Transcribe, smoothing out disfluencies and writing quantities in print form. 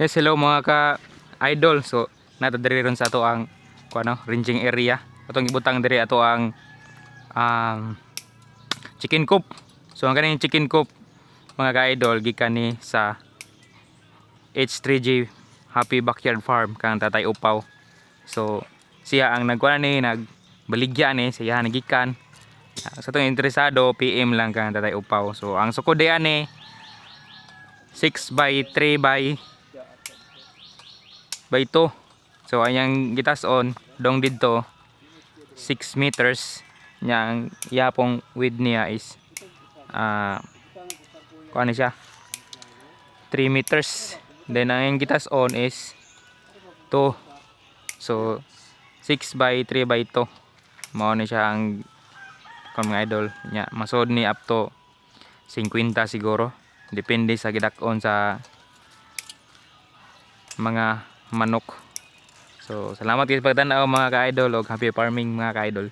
Yes, hello mga ka-idol. So, nato diri ron sa ato ang ranging area. Atong ibutang diri ato ang chicken coop. So, ang kaning chicken coop mga ka-idol gikan ni sa H3G Happy Backyard Farm kang Tatay Upaw. So, siya ang nagkuha ni nagbaligya ni siya nagikan. Sa itong interesado, PM lang kang Tatay Upaw. So, ang sukod ani 6 by 3 by 2. So ayang gitas on dong didto 6 meters nya ang yapong width niya is kuan ni siya 3 meters. Then ang gitas on is 2. So 6 by 3 by 2 mao ni siya ang kon mga idol nya masod ni up to 50 siguro depende sa gidak-on sa mga manok. So salamat guys pagtanaw mga ka-idol og happy farming mga ka-idol.